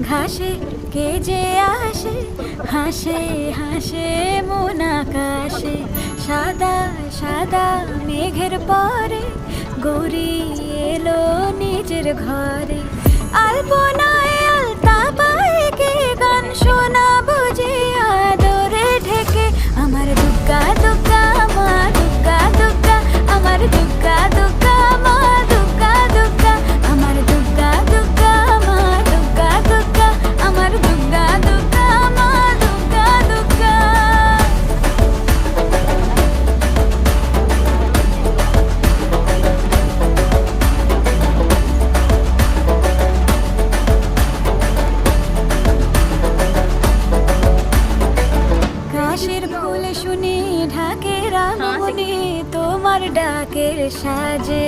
ঘাসে কে যে আসে, হাসে হাসে মন আকাশে। সাদা সাদা মেঘের পরে গৌরী এলো নিজের ঘরে। আলপনায় আলতা পায়ে কে গান শোনাবো যে আদরে ঢেকে। আমার দুগ্গা দুগ্গা মা দুগ্গা দুগ্গা, আমার দুগ্গা দুগ্গা মা দুগ্গা দুগ্গা, আমার দুগ্গা দুগ্গা মা দুগ্গা দুগ্গা, আমার দুগ্গা দুগ্গা মা দুগ্গা দুগ্গা। কাশের ফুল শুনি ঢাকে রামমণি, তোমার ডাকের সাজে